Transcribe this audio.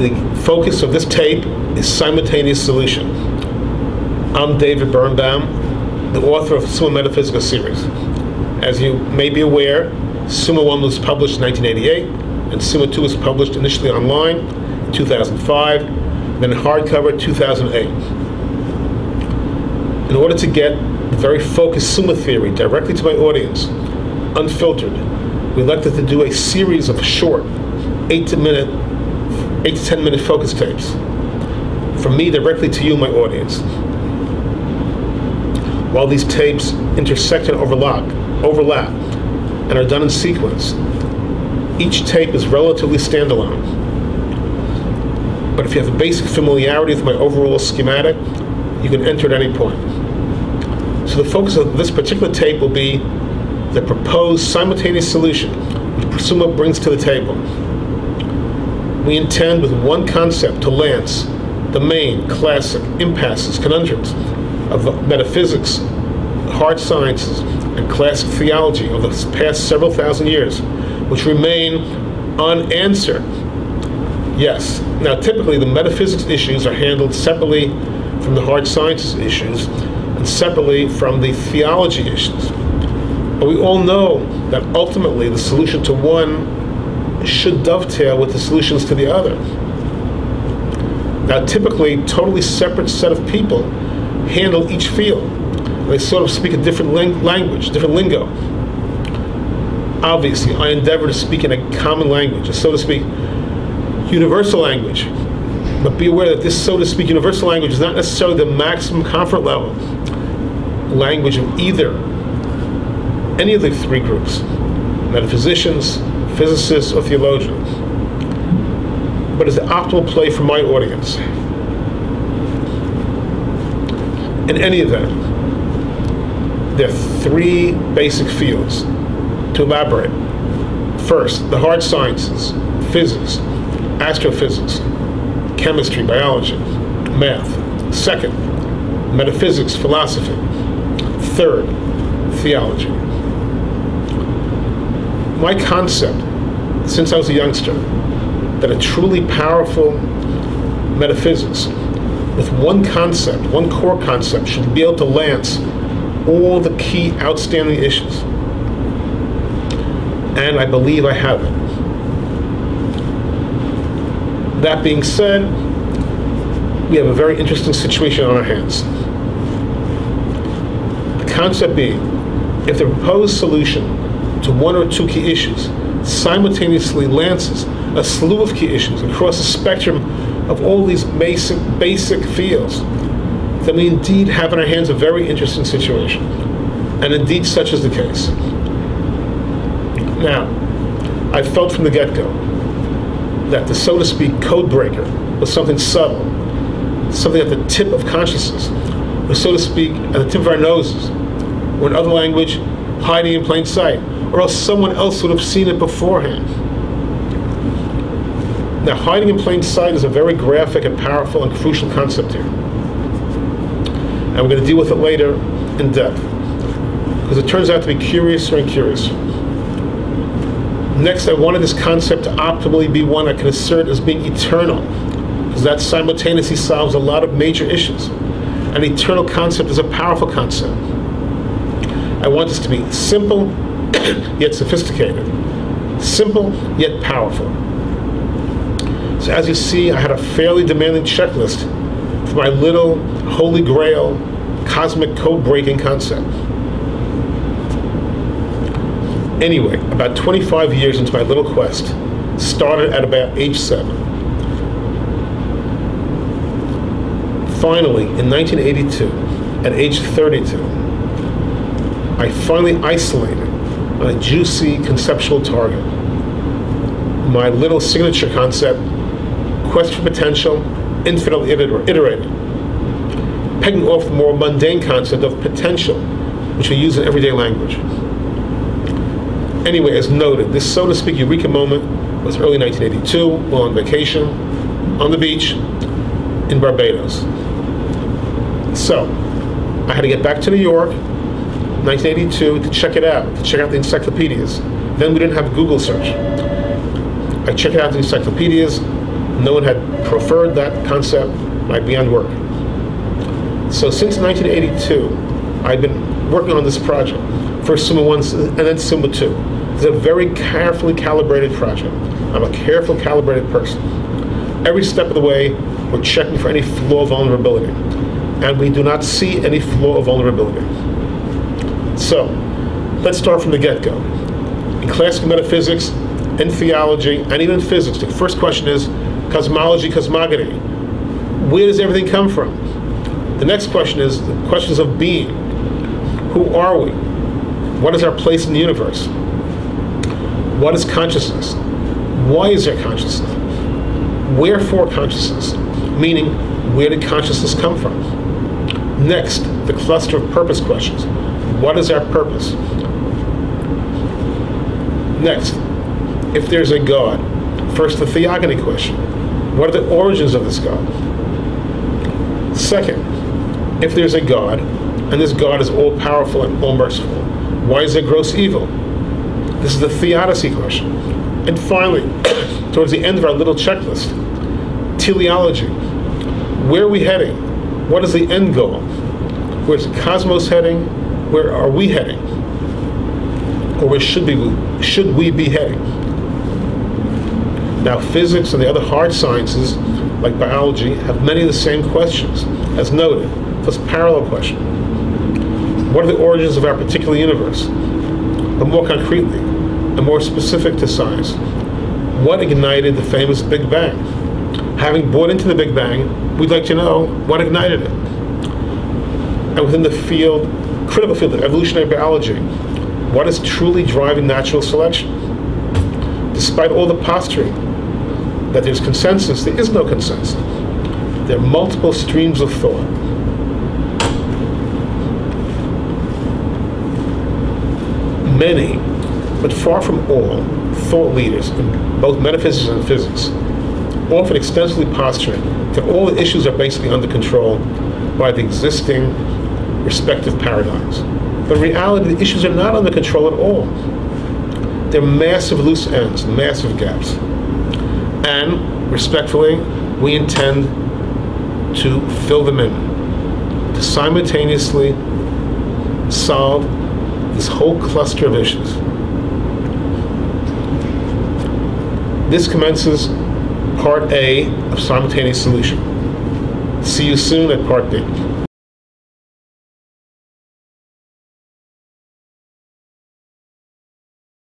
The focus of this tape is simultaneous solution. I'm David Birnbaum, the author of Summa Metaphysica series. As you may be aware, Summa 1 was published in 1988, and Summa 2 was published initially online in 2005, then in hardcover 2008. In order to get the very focused Summa theory directly to my audience, unfiltered, we elected to do a series of short 8 to 10 minute focus tapes from me directly to you, my audience. While these tapes intersect and overlap, and are done in sequence, each tape is relatively standalone. But if you have a basic familiarity with my overall schematic, you can enter at any point. So the focus of this particular tape will be the proposed simultaneous solution which Summa brings to the table. We intend with one concept to lance the main classic impasses, conundrums of metaphysics, hard sciences, and classic theology of the past several thousand years, which remain unanswered. Yes, now typically the metaphysics issues are handled separately from the hard sciences issues and separately from the theology issues. But we all know that ultimately the solution to one should dovetail with the solutions to the other. Now typically, totally separate set of people handle each field. They sort of speak a different language, different lingo. Obviously, I endeavor to speak in a common language, a so to speak universal language. But be aware that this so to speak universal language is not necessarily the maximum comfort level language of any of the three groups, metaphysicians, physicists, or theologians, but is the optimal play for my audience. In any event, there are three basic fields to elaborate. First, the hard sciences, physics, astrophysics, chemistry, biology, math. Second, metaphysics, philosophy. Third, theology. My concept, since I was a youngster, that a truly powerful metaphysics with one concept, one core concept, should be able to lance all the key outstanding issues. And I believe I have it. That being said, we have a very interesting situation on our hands. The concept being, if the proposed solution to one or two key issues simultaneously lances a slew of key issues across the spectrum of all these basic fields, then we indeed have in our hands a very interesting situation. And indeed such is the case. Now, I felt from the get-go that the so to speak code breaker was something subtle, something at the tip of consciousness, or so to speak at the tip of our noses, or in other language, hiding in plain sight, or else someone else would have seen it beforehand. Now, hiding in plain sight is a very graphic and powerful and crucial concept here. And we're going to deal with it later in depth, because it turns out to be curiouser and curious. Next, I wanted this concept to optimally be one I can assert as being eternal, because that simultaneously solves a lot of major issues. An eternal concept is a powerful concept. I want this to be simple, yet sophisticated. Simple, yet powerful. So as you see, I had a fairly demanding checklist for my little holy grail cosmic code-breaking concept. Anyway, about 25 years into my little quest, started at about age 7. Finally, in 1982, at age 32, I finally isolated on a juicy conceptual target. My little signature concept, quest for potential, infinitely iterated, pegging off the more mundane concept of potential, which we use in everyday language. Anyway, as noted, this so to speak eureka moment was early 1982, while on vacation on the beach in Barbados. So, I had to get back to New York, 1982, to check it out, to check out the encyclopedias. Then we didn't have Google search. I checked out the encyclopedias, No one had preferred that concept. I'd be on work. So since 1982, I've been working on this project. First Summa 1 and then Summa 2. It's a very carefully calibrated project. I'm a careful, calibrated person. Every step of the way, we're checking for any flaw of vulnerability. And we do not see any flaw of vulnerability. So, let's start from the get-go. In classical metaphysics, in theology, and even in physics, the first question is cosmology, cosmogony. Where does everything come from? The next question is the questions of being. Who are we? What is our place in the universe? What is consciousness? Why is there consciousness? Wherefore consciousness? Meaning, where did consciousness come from? Next, the cluster of purpose questions. What is our purpose? Next, if there's a God, first the theogony question. What are the origins of this God? Second, if there's a God, and this God is all-powerful and all-merciful, why is there gross evil? This is the theodicy question. And finally, towards the end of our little checklist, teleology. Where are we heading? What is the end goal? Where's the cosmos heading? Where are we heading? Or where should we be heading? Now, physics and the other hard sciences, like biology, have many of the same questions, as noted. Plus parallel question. What are the origins of our particular universe? But more concretely, and more specific to science, what ignited the famous Big Bang? Having bought into the Big Bang, we'd like to know what ignited it. And within the field, critical field of evolutionary biology, what is truly driving natural selection? Despite all the posturing that there's consensus, there is no consensus. There are multiple streams of thought. Many, but far from all, thought leaders in both metaphysics and physics often extensively posturing that all the issues are basically under control by the existing respective paradigms. But in reality, the issues are not under control at all. They're massive loose ends, massive gaps. And, respectfully, we intend to fill them in, to simultaneously solve this whole cluster of issues. This commences Part A of Simultaneous Solution. See you soon at Part B.